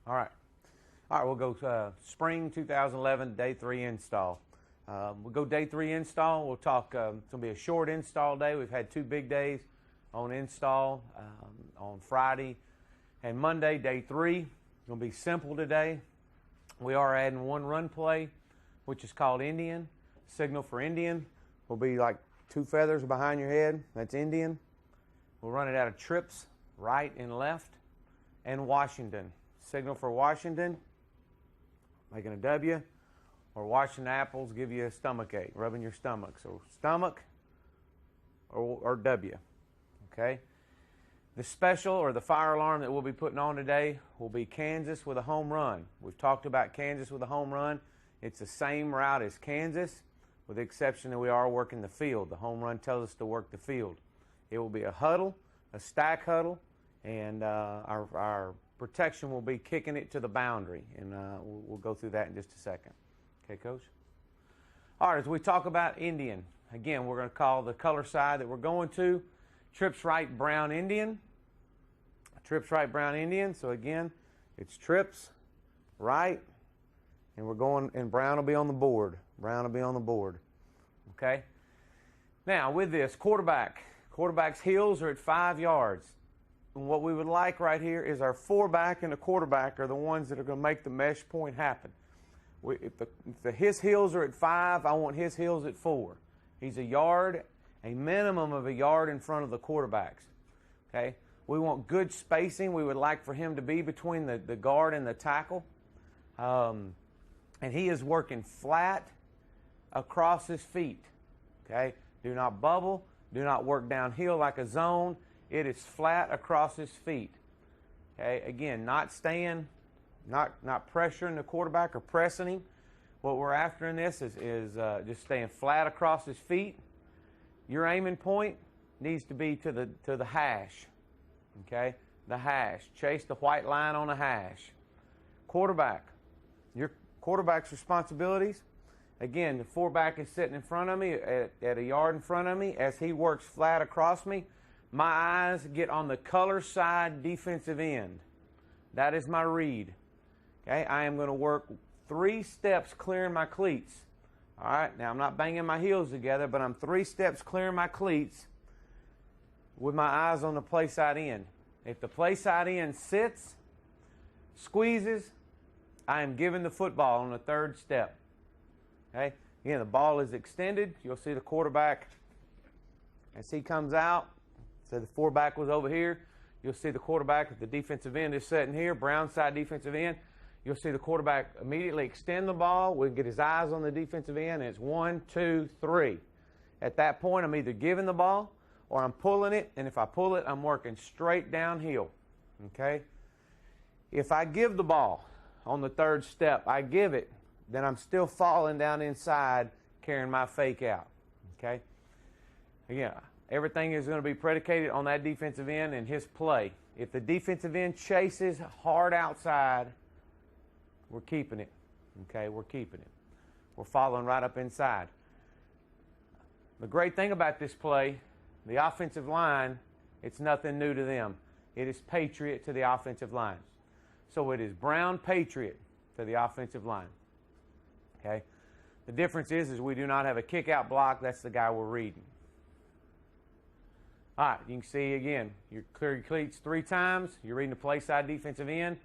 All right. All right, we'll go spring 2011, day 3 install. We'll go day 3 install. We'll talk, it's going to be a short install day. We've had 2 big days on install on Friday and Monday, day 3. It's going to be simple today. We are adding 1 run play, which is called Indian. Signal for Indian will be like 2 feathers behind your head. That's Indian. We'll run it out of trips, right and left, and Washington. Signal for Washington, making a W, or Washington apples give you a stomach ache, rubbing your stomach. So stomach or W, okay? The special or the fire alarm that we'll be putting on today will be Kansas with a home run. We've talked about Kansas with a home run. It's the same route as Kansas, with the exception that we are working the field. The home run tells us to work the field. It will be a huddle, a stack huddle, and our protection will be kicking it to the boundary, and we'll go through that in just a second. Okay, Coach? All right, as we talk about Indian, again, we're going to call the color side that we're going to Trips Right Brown Indian. Trips Right Brown Indian. So again, it's Trips Right, and we're going, and brown will be on the board. Brown will be on the board. Okay? Now, with this, quarterback's heels are at 5 yards. And what we would like right here is our 4-back and the quarterback are the ones that are going to make the mesh point happen. If his heels are at 5, I want his heels at 4. He's a minimum of a yard in front of the quarterbacks. Okay? We want good spacing. We would like for him to be between the guard and the tackle. And he is working flat across his feet. Okay? Do not bubble. Do not work downhill like a zone. It is flat across his feet. Okay, again, not pressuring the quarterback or pressing him. What we're after in this is just staying flat across his feet. Your aiming point needs to be to the hash. Okay, the hash. Chase the white line on the hash. Quarterback. Your quarterback's responsibilities. Again, the 4-back is sitting in front of me at a yard in front of me. As he works flat across me, my eyes get on the color side defensive end. That is my read. Okay, I am going to work 3 steps clearing my cleats. All right, now I'm not banging my heels together, but I'm 3 steps clearing my cleats with my eyes on the play side end. If the play side end sits, squeezes, I am giving the football on the 3rd step. Okay, again, the ball is extended. You'll see the quarterback as he comes out. So the 4-back was over here. You'll see the quarterback at the defensive end is sitting here, brown side defensive end. You'll see the quarterback immediately extend the ball. We'll get his eyes on the defensive end, and it's 1, 2, 3. At that point, I'm either giving the ball or I'm pulling it, and if I pull it, I'm working straight downhill. Okay? If I give the ball on the 3rd step, I give it, then I'm still falling down inside, carrying my fake out. Okay? Again, everything is going to be predicated on that defensive end and his play. If the defensive end chases hard outside, we're keeping it. Okay, we're keeping it. We're following right up inside. The great thing about this play, the offensive line, it's nothing new to them. It is Patriot to the offensive line. So it is Brown Patriot to the offensive line. Okay? The difference is we do not have a kick-out block. That's the guy we're reading. All right, you can see again, you clear your cleats 3 times. You're reading the play side defensive end.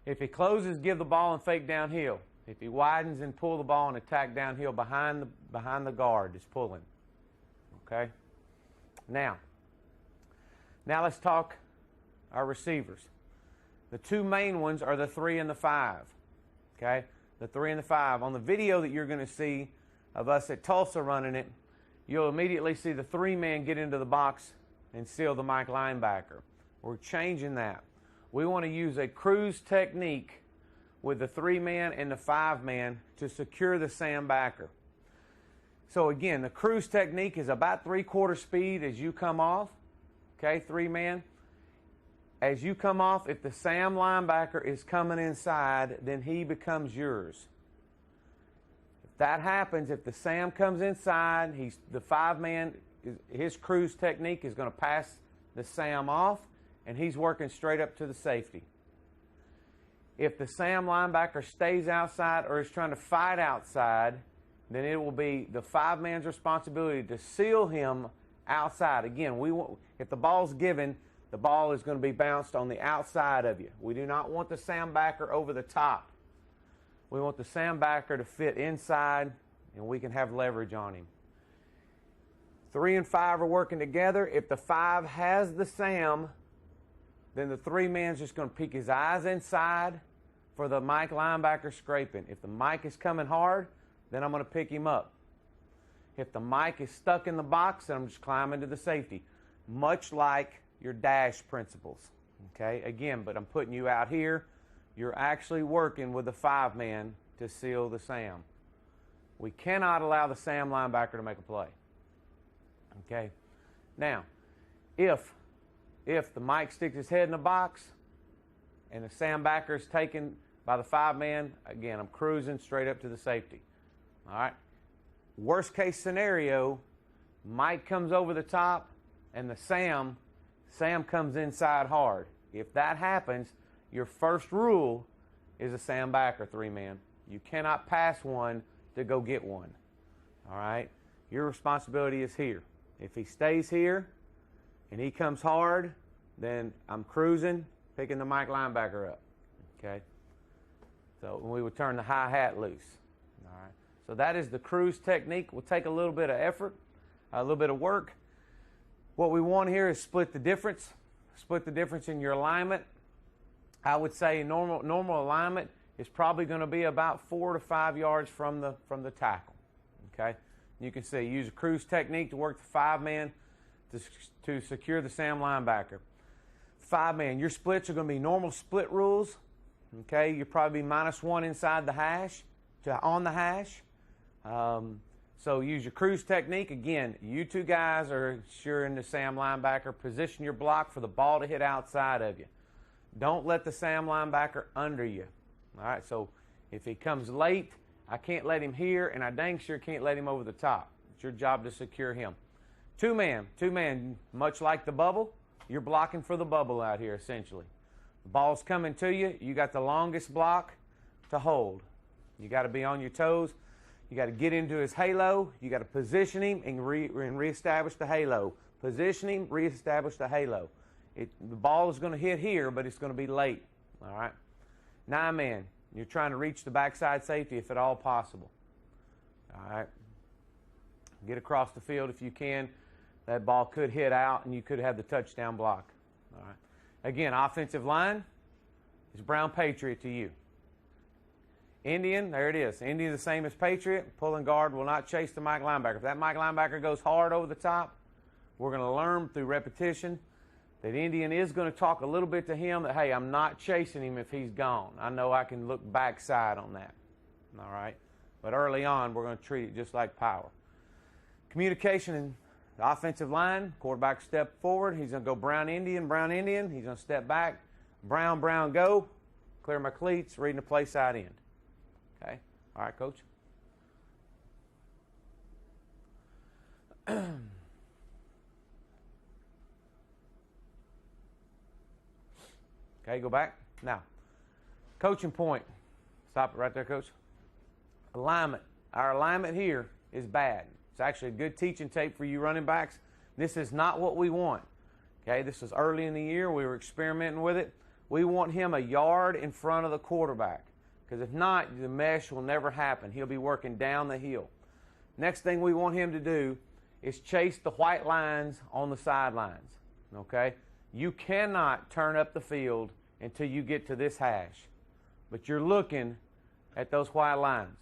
If he closes, give the ball and fake downhill. If he widens, then pull the ball and attack downhill behind the guard, just pulling. Okay? Now let's talk our receivers. The 2 main ones are the 3 and the 5. Okay? The 3 and the 5. On the video that you're going to see of us at Tulsa running it, you'll immediately see the 3-man get into the box and seal the Mike linebacker. We're changing that. We want to use a cruise technique with the 3-man and the 5-man to secure the Sam backer. So again, the cruise technique is about 3/4 speed as you come off. Okay, 3-man. As you come off, if the Sam linebacker is coming inside, then he becomes yours. If that happens, if the Sam comes inside, the 5-man, his cruise technique is going to pass the Sam off, and he's working straight up to the safety. If the Sam linebacker stays outside or is trying to fight outside, then it will be the 5-man's responsibility to seal him outside. Again, if the ball's given, the ball is going to be bounced on the outside of you. We do not want the Sam backer over the top. We want the Sam backer to fit inside, and we can have leverage on him. 3 and 5 are working together. If the 5 has the Sam, then the 3-man's just going to peek his eyes inside for the Mike linebacker scraping. If the Mike is coming hard, then I'm going to pick him up. If the Mike is stuck in the box, then I'm just climbing to the safety. Much like your dash principles. Okay, again, but I'm putting you out here. You're actually working with the 5-man to seal the Sam. We cannot allow the Sam linebacker to make a play. Okay, now, if the Mike sticks his head in the box and the Sam backer is taken by the 5-man, again, I'm cruising straight up to the safety. All right. Worst case scenario, Mike comes over the top and the Sam comes inside hard. If that happens, your first rule is a Sam backer 3-man. You cannot pass one to go get one. All right. Your responsibility is here. If he stays here and he comes hard, then I'm cruising, picking the Mike linebacker up. Okay. So we would turn the high hat loose. All right. So that is the cruise technique. Will take a little bit of effort, a little bit of work. What we want here is split the difference. Split the difference in your alignment. I would say normal alignment is probably going to be about 4 to 5 yards from the tackle. Okay. You can see use a cruise technique to work the 5-man to secure the Sam linebacker. 5-man, your splits are going to be normal split rules. Okay, you'll probably be -1 inside the hash on the hash. So use your cruise technique. Again, you two guys are sure in the Sam linebacker. Position your block for the ball to hit outside of you. Don't let the Sam linebacker under you. All right, so if he comes late, I can't let him here, and I dang sure can't let him over the top. It's your job to secure him. 2-man, much like the bubble, you're blocking for the bubble out here, essentially. The ball's coming to you. You got the longest block to hold. You got to be on your toes. You got to get into his halo. You got to position him and reestablish the halo. Position him, reestablish the halo. The ball is going to hit here, but it's going to be late. All right. 9-man, you're trying to reach the backside safety if at all possible. All right. Get across the field if you can. That ball could hit out, and you could have the touchdown block. All right. Again, offensive line is Brown Patriot to you. Indian, there it is. Indian the same as Patriot. Pulling guard will not chase the Mike linebacker. If that Mike linebacker goes hard over the top, we're going to learn through repetition that Indian is going to talk a little bit to him that, hey, I'm not chasing him if he's gone. I know I can look backside on that. All right? But early on, we're going to treat it just like power. Communication in the offensive line, quarterback step forward. He's going to go Brown, Indian. He's going to step back. Brown, go. Clear my cleats, reading the play side end. Okay? All right, Coach. Okay, go back. Now, coaching point. Stop it right there, Coach. Alignment. Our alignment here is bad. It's actually a good teaching tape for you running backs. This is not what we want. Okay, this is early in the year. We were experimenting with it. We want him a yard in front of the quarterback. Because if not, the mesh will never happen. He'll be working down the hill. Next thing we want him to do is chase the white lines on the sidelines. Okay? You cannot turn up the field until you get to this hash. But you're looking at those white lines.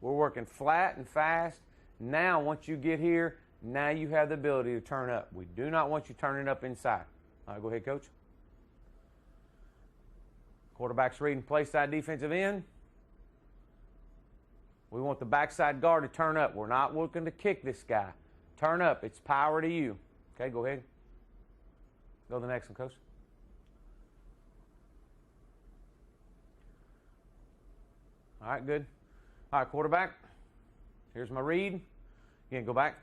We're working flat and fast. Now, once you get here, now you have the ability to turn up. We do not want you turning up inside. All right, go ahead, Coach. Quarterback's reading play side defensive end. We want the backside guard to turn up. We're not looking to kick this guy. Turn up. It's power to you. Okay, go ahead. Go to the next one, Coach. All right, good. All right, quarterback. Here's my read. Again, go back.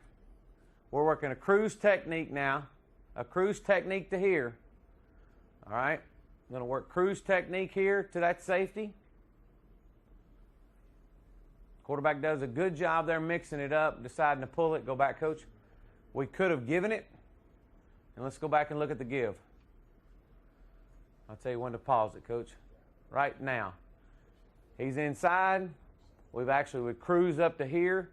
We're working a cruise technique now. A cruise technique to here. All right. I'm going to work cruise technique here to that safety. Quarterback does a good job there mixing it up, deciding to pull it. Go back, coach. We could have given it. And let's go back and look at the give. I'll tell you when to pause it, coach. Right now. He's inside. We cruise up to here.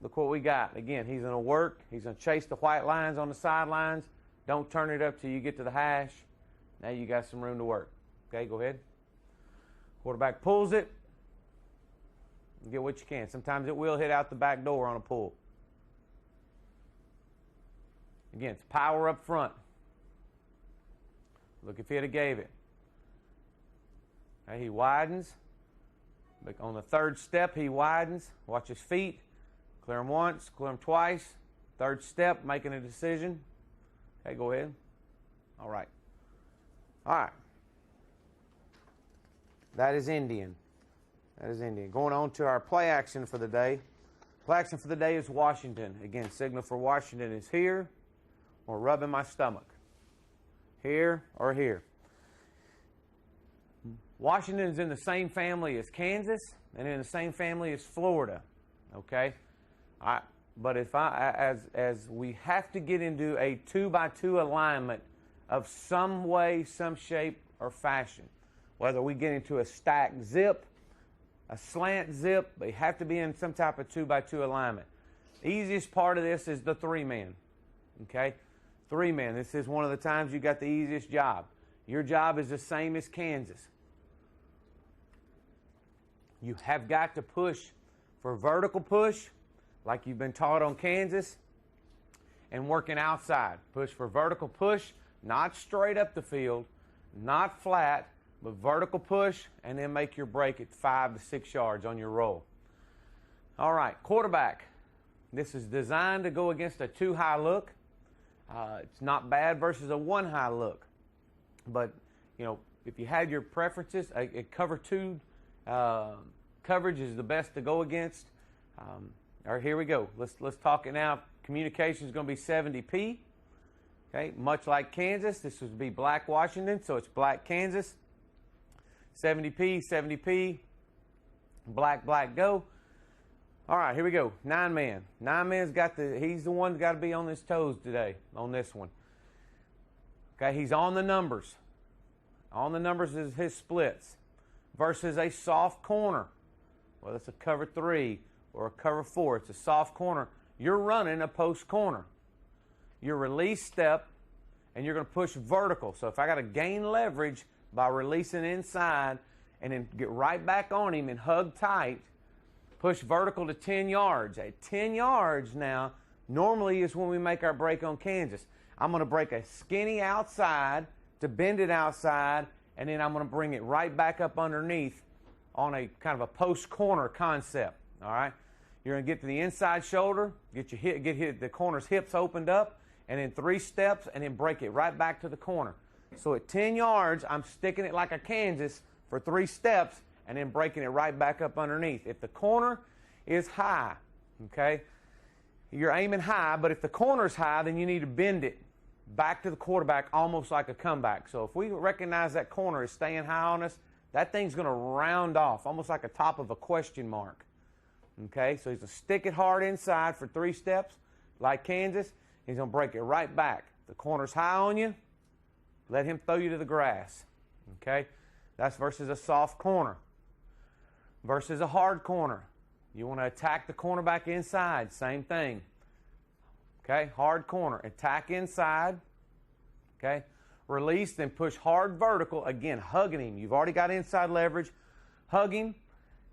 Look what we got. Again, he's going to work. He's going to chase the white lines on the sidelines. Don't turn it up till you get to the hash. Now you got some room to work. Okay, go ahead. Quarterback pulls it. Get what you can. Sometimes it will hit out the back door on a pull. Again, it's power up front. Look if he'd have gave it. Okay, he widens. But on the third step, he widens. Watch his feet. Clear him once, clear him twice. Third step, making a decision. Okay, go ahead. All right. All right. That is Indian. That is Indian. Going on to our play action for the day. Play action for the day is Washington. Again, signal for Washington is here or rubbing my stomach. Here or here. Washington is in the same family as Kansas and in the same family as Florida. Okay? But as we have to get into a 2-by-2 alignment of some way, some shape, or fashion. Whether we get into a stack zip, a slant zip, they have to be in some type of 2-by-2 alignment. The easiest part of this is the 3-man. Okay? 3-man. This is one of the times you got the easiest job. Your job is the same as Kansas. You have got to push for vertical push, like you've been taught on Kansas, and working outside. Push for vertical push, not straight up the field, not flat, but vertical push, and then make your break at 5 to 6 yards on your roll. All right, quarterback. This is designed to go against a 2-high look. It's not bad versus a 1-high look. But, you know, if you had your preferences, a cover 2 coverage is the best to go against. All right, here we go. Let's talk it now. Communication is going to be 70p. Okay, much like Kansas, this would be black Washington, so it's black Kansas. 70p, 70p, black, black, go. All right, here we go. 9-man. 9-man's he's the one that's got to be on his toes today on this one. Okay, he's on the numbers. On the numbers is his splits versus a soft corner. Well, it's a cover 3 or a cover 4. It's a soft corner. You're running a post corner. Your release step, and you're going to push vertical. So if I got to gain leverage by releasing inside and then get right back on him and hug tight, push vertical to 10 yards. At 10 yards now, normally is when we make our break on Kansas. I'm going to break a skinny outside to bend it outside, and then I'm going to bring it right back up underneath on a kind of a post corner concept. All right? You're going to get to the inside shoulder, get the corner's hips opened up, and then 3 steps, and then break it right back to the corner. So at 10 yards, I'm sticking it like a Kansas for 3 steps, and then breaking it right back up underneath. If the corner is high, okay, you're aiming high, but if the corner's high, then you need to bend it back to the quarterback almost like a comeback. So if we recognize that corner is staying high on us, that thing's going to round off, almost like a top of a question mark. Okay, so he's going to stick it hard inside for 3 steps, like Kansas. He's going to break it right back. The corner's high on you, let him throw you to the grass. Okay, that's versus a soft corner. Versus a hard corner. You want to attack the cornerback inside, same thing. Okay, hard corner, attack inside. Okay, release, then push hard vertical. Again, hugging him. You've already got inside leverage. Hug him.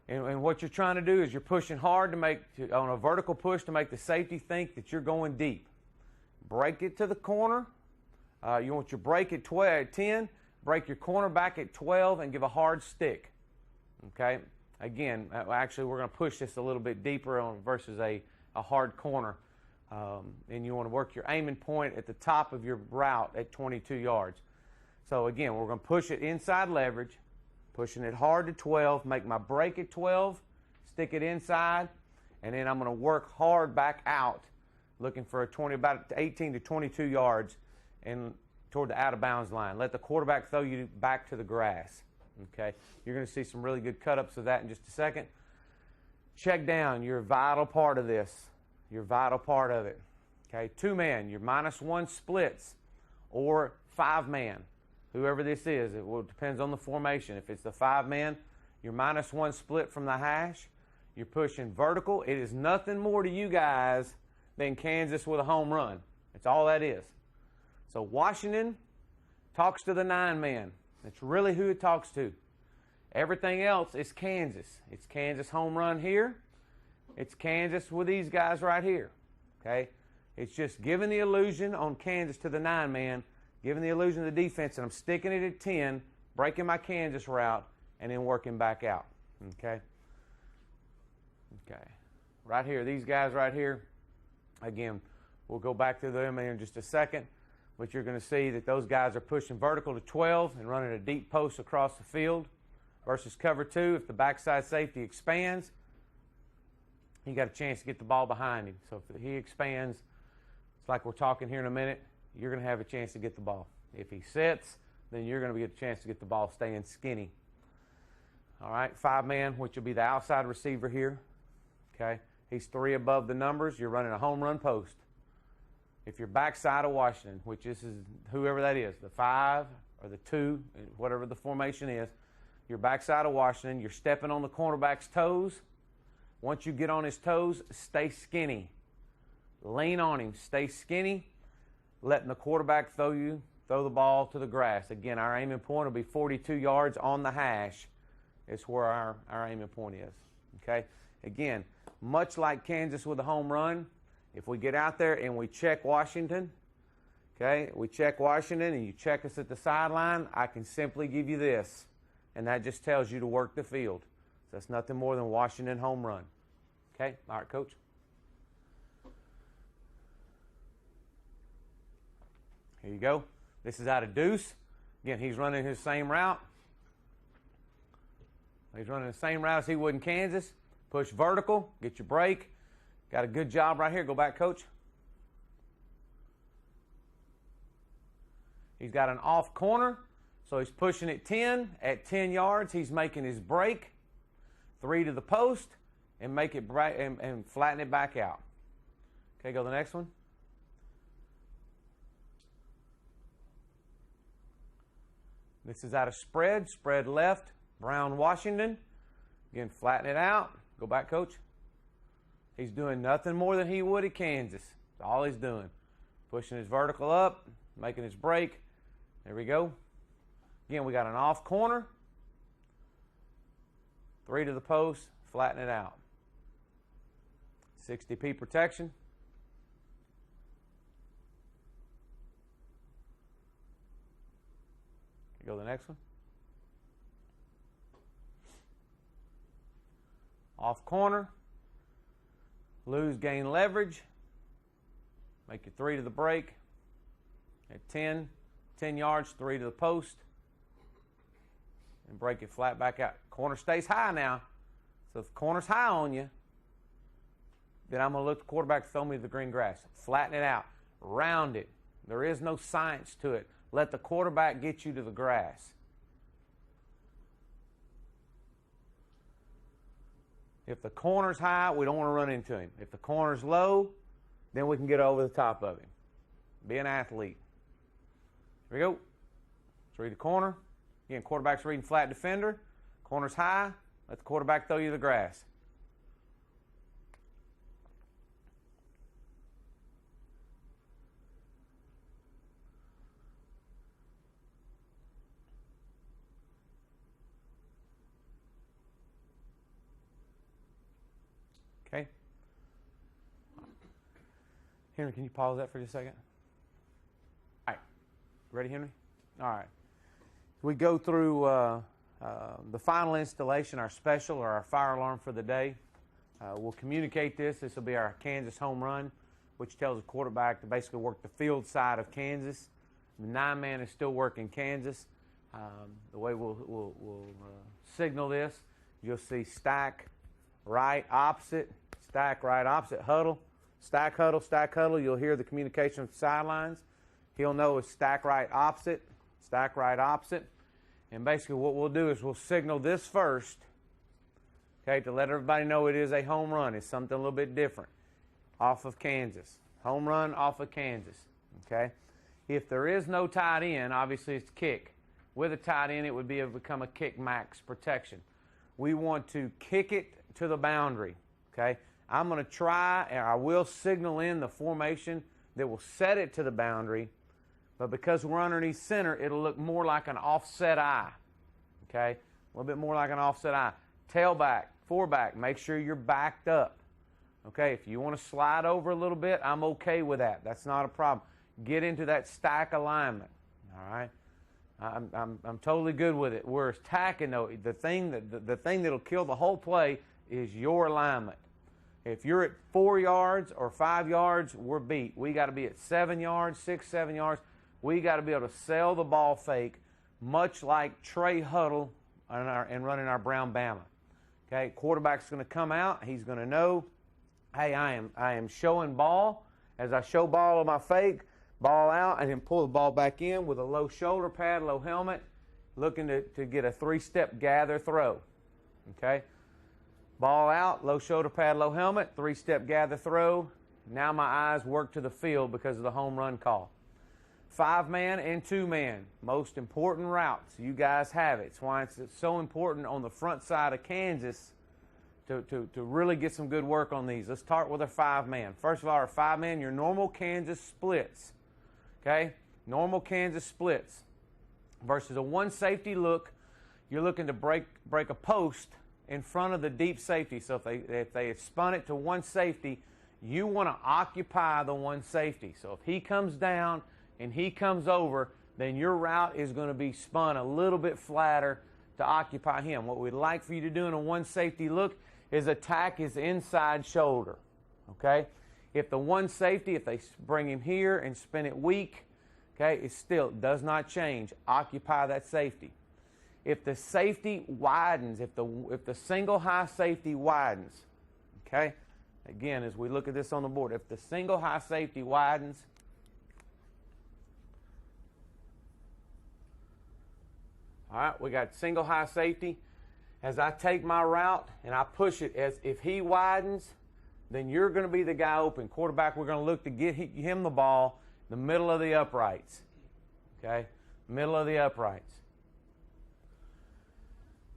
And what you're trying to do is you're pushing hard on a vertical push to make the safety think that you're going deep. Break it to the corner. You want your break at 10. Break your corner back at 12 and give a hard stick. Okay? Again, actually, we're going to push this a little bit deeper on versus a hard corner. And you want to work your aiming point at the top of your route at 22 yards. So, again, we're going to push it inside leverage. Pushing it hard to 12, make my break at 12, stick it inside, and then I'm going to work hard back out, looking for about 18 to 22 yards, and toward the out of bounds line. Let the quarterback throw you back to the grass. Okay, you're going to see some really good cut-ups of that in just a second. Check down. You're a vital part of this. You're a vital part of it. Okay, 2-man, your -1 splits, or 5-man, whoever this is. It depends on the formation. If it's the 5-man, your -1 split from the hash. You're pushing vertical. It is nothing more to you guys than Kansas with a home run. That's all that is. So Washington talks to the 9-man. That's really who it talks to. Everything else is Kansas. It's Kansas home run here. It's Kansas with these guys right here. Okay? It's just giving the illusion on Kansas to the 9-man, giving the illusion to the defense, and I'm sticking it at 10, breaking my Kansas route, and then working back out. Okay? Okay. Right here, these guys right here, again, we'll go back to them in just a second, but you're going to see that those guys are pushing vertical to 12 and running a deep post across the field versus cover 2. If the backside safety expands, you got a chance to get the ball behind him. So if he expands, it's like we're talking here in a minute, you're going to have a chance to get the ball. If he sits, then you're going to get a chance to get the ball staying skinny. All right, 5-man, which will be the outside receiver here. Okay, he's 3 above the numbers. You're running a home run post. If you're backside of Washington, which this is whoever that is, the 5 or the 2, whatever the formation is, you're backside of Washington. You're stepping on the cornerback's toes. Once you get on his toes, stay skinny. Lean on him. Stay skinny. Letting the quarterback throw the ball to the grass. Again, our aiming point will be 42 yards on the hash. It's where our aiming point is. Okay? Again, much like Kansas with a home run, if we get out there and we check Washington, okay, we check Washington and you check us at the sideline, I can simply give you this, and that just tells you to work the field. So that's nothing more than Washington home run. Okay? All right, Coach. Here you go. This is out of deuce. Again, he's running his same route. He's running the same route as he would in Kansas. Push vertical, get your break. Got a good job right here. Go back, Coach. He's got an off corner, so he's pushing it 10. At 10 yards, he's making his break. 3 to the post, and make it and flatten it back out. Okay, go to the next one. This is out of spread left, Brown Washington. Again, flatten it out. Go back, Coach. He's doing nothing more than he would at Kansas. That's all he's doing. Pushing his vertical up, making his break. There we go. Again, we got an off corner. 3 to the post, flatten it out. 60p protection. Go to the next one. Off corner. Lose, gain leverage. Make it 3 to the break. At 10 yards, 3 to the post. And break it flat back out. Corner stays high now. So if the corner's high on you, then I'm going to look the quarterback throw me to the green grass. Flatten it out. Round it. There is no science to it. Let the quarterback get you to the grass. If the corner's high, we don't want to run into him. If the corner's low, then we can get over the top of him. Be an athlete. Here we go. Let's read the corner. Again, quarterback's reading flat defender. Corner's high. Let the quarterback throw you to the grass. Okay. Henry, can you pause that for just a second? All right. Ready, Henry? All right. We go through the final installation, our special or our fire alarm for the day. We'll communicate this. This will be our Kansas home run, which tells the quarterback to basically work the field side of Kansas. The 9-man is still working Kansas. The way we'll signal this, you'll see stack, right, opposite, stack, right, opposite, huddle, stack, huddle, stack, huddle. You'll hear the communication with the sidelines. He'll know it's stack right opposite, stack right opposite. And basically what we'll do is we'll signal this first, okay, to let everybody know it is a home run. It's something a little bit different off of Kansas. Home run off of Kansas, okay? If there is no tight end, obviously it's kick. With a tight end, it would become a kick max protection. We want to kick it to the boundary, okay? I'm going to try, and I will signal in the formation that will set it to the boundary, but because we're underneath center, it'll look more like an offset I, okay? A little bit more like an offset I. Tailback, foreback, make sure you're backed up, okay? If you want to slide over a little bit, I'm okay with that. That's not a problem. Get into that stack alignment, all right? I'm totally good with it. Whereas tacking, though, the thing that'll kill the whole play is your alignment. If you're at 4 yards or 5 yards, we're beat. We got to be at 7 yards, 6, 7 yards. We got to be able to sell the ball fake, much like Trey Huddle and running our Brown Bama. Okay, quarterback's going to come out. He's going to know, hey, I am showing ball. As I show ball on my fake, ball out, and then pull the ball back in with a low shoulder pad, low helmet, looking to get a 3-step gather throw. Okay, ball out, low shoulder pad, low helmet, 3-step gather throw. Now my eyes work to the field because of the home run call. 5-man and 2-man, most important routes. You guys have it. It's why it's so important on the front side of Kansas to really get some good work on these. Let's start with our 5-man. First of all, our 5-man, your normal Kansas splits. Okay? Normal Kansas splits versus a 1 safety look. You're looking to break a post in front of the deep safety. So if they spun it to 1 safety, you want to occupy the 1 safety. So if he comes down and he comes over, then your route is going to be spun a little bit flatter to occupy him. What we'd like for you to do in a 1 safety look is attack his inside shoulder. Okay? If the 1 safety, if they bring him here and spin it weak, okay, it still does not change. Occupy that safety. If the safety widens, if the single high safety widens, okay, again, as we look at this on the board, if the single high safety widens, all right, we got single high safety. As I take my route and I push it, as if he widens, then you're going to be the guy open. Quarterback, we're going to look to get him the ball in the middle of the uprights. Okay? Middle of the uprights.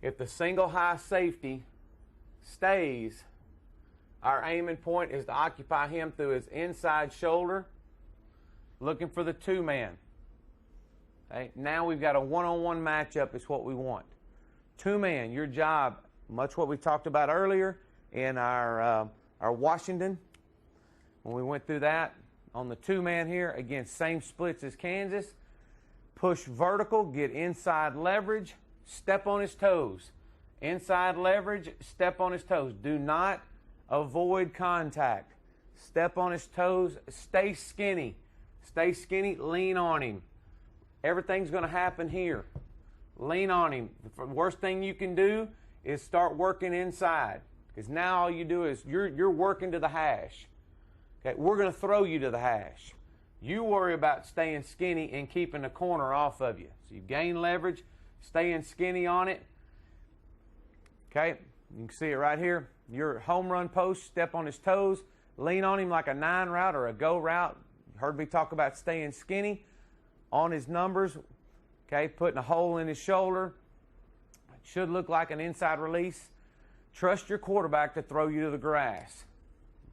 If the single high safety stays, our aiming point is to occupy him through his inside shoulder, looking for the 2-man. Okay? Now we've got a one-on-one matchup is what we want. 2-man, your job, much what we talked about earlier in our Washington, when we went through that, on the 2-man here, again, same splits as Kansas. Push vertical, get inside leverage, step on his toes. Inside leverage, step on his toes. Do not avoid contact. Step on his toes, stay skinny. Stay skinny, lean on him. Everything's going to happen here. Lean on him. The worst thing you can do is start working inside. Because now all you do is you're working to the hash. Okay, we're going to throw you to the hash. You worry about staying skinny and keeping the corner off of you. So you gain leverage, staying skinny on it. Okay, you can see it right here. Your home run post, step on his toes, lean on him like a 9 route or a go route. You heard me talk about staying skinny on his numbers. Okay, putting a hole in his shoulder. It should look like an inside release. Trust your quarterback to throw you to the grass.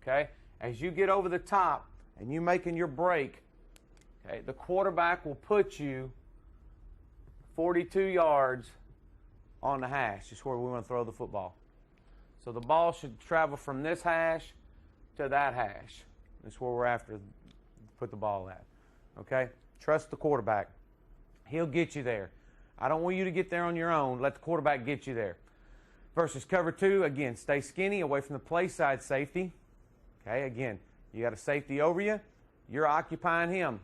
Okay? As you get over the top and you making your break, okay, the quarterback will put you 42 yards on the hash. Is where we want to throw the football. So the ball should travel from this hash to that hash. That's where we're after to put the ball at. Okay? Trust the quarterback. He'll get you there. I don't want you to get there on your own. Let the quarterback get you there. Versus cover 2, again, stay skinny, away from the play side safety. Okay, again, you got a safety over you. You're occupying him.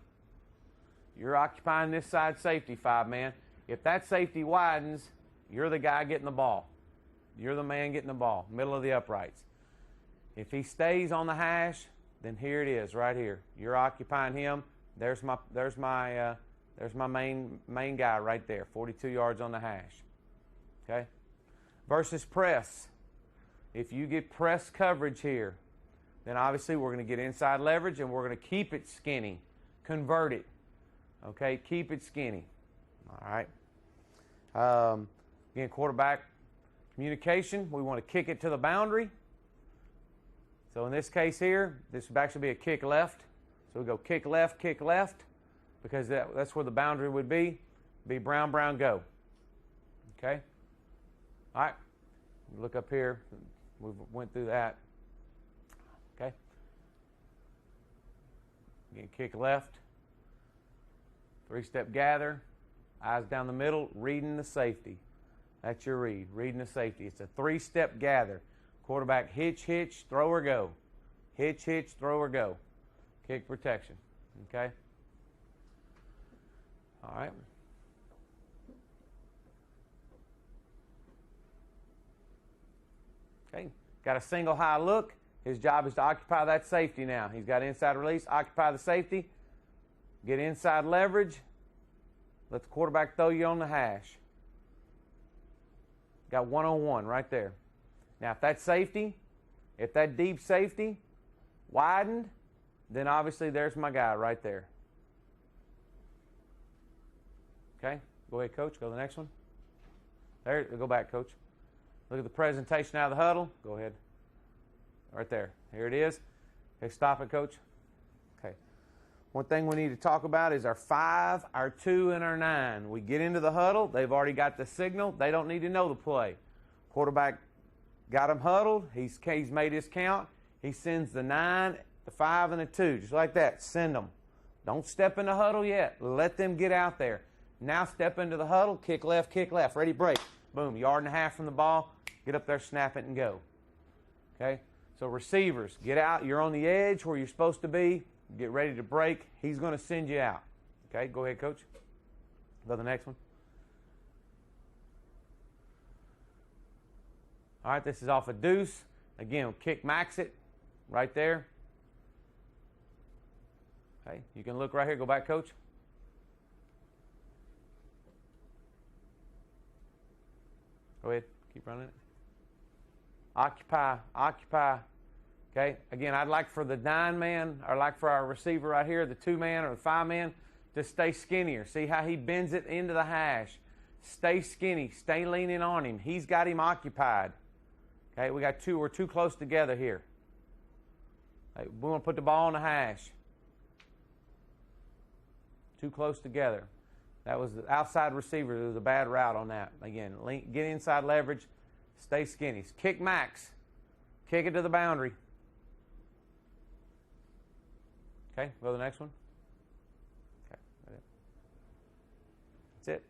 You're occupying this side safety, 5-man. If that safety widens, you're the guy getting the ball. You're the man getting the ball, middle of the uprights. If he stays on the hash, then here it is, right here. You're occupying him, There's my main guy right there, 42 yards on the hash. Okay? Versus press. If you get press coverage here, then obviously we're going to get inside leverage and we're going to keep it skinny. Convert it. Okay? Keep it skinny. All right? Again, quarterback communication. We want to kick it to the boundary. So in this case here, this would actually be a kick left. So we go kick left, because that's where the boundary would be. Be brown, brown, go. Okay? All right. Look up here. We went through that. Okay? Again, kick left. 3-step gather. Eyes down the middle. Reading the safety. That's your read. Reading the safety. It's a 3-step gather. Quarterback hitch, throw or go. Hitch, throw or go. Kick protection. Okay? All right. Okay. Got a single high look. His job is to occupy that safety now. He's got inside release. Occupy the safety. Get inside leverage. Let the quarterback throw you on the hash. Got one-on-one right there. Now, if that safety, if that deep safety widened, then obviously there's my guy right there. Okay? Go ahead, Coach. Go to the next one. There. Go back, Coach. Look at the presentation out of the huddle. Go ahead. Right there. Here it is. Okay, stop it, Coach. Okay. One thing we need to talk about is our 5, our 2, and our 9. We get into the huddle. They've already got the signal. They don't need to know the play. Quarterback got him huddled. He's made his count. He sends the 9, the 5, and the 2. Just like that. Send them. Don't step in the huddle yet. Let them get out there. Now step into the huddle. Kick left. Ready, break. Boom. 1.5 yards from the ball. Get up there, snap it, and go. Okay? So receivers, get out. You're on the edge where you're supposed to be. Get ready to break. He's going to send you out. Okay? Go ahead, Coach. Go to the next one. All right, this is off a deuce. Again, kick max it right there. Okay, you can look right here. Go back, Coach. Go ahead. Keep running it. Occupy. Okay, again, I'd like for the 9-man, or like for our receiver right here, the 2-man or the 5-man, to stay skinnier. See how he bends it into the hash. Stay skinny. Stay leaning on him. He's got him occupied. Okay, we're too close together here. Okay, we want to put the ball on the hash. Too close together. That was the outside receiver. There was a bad route on that. Again, get inside leverage. Stay skinny. Kick max. Kick it to the boundary. Okay, go to the next one. Okay, that's it.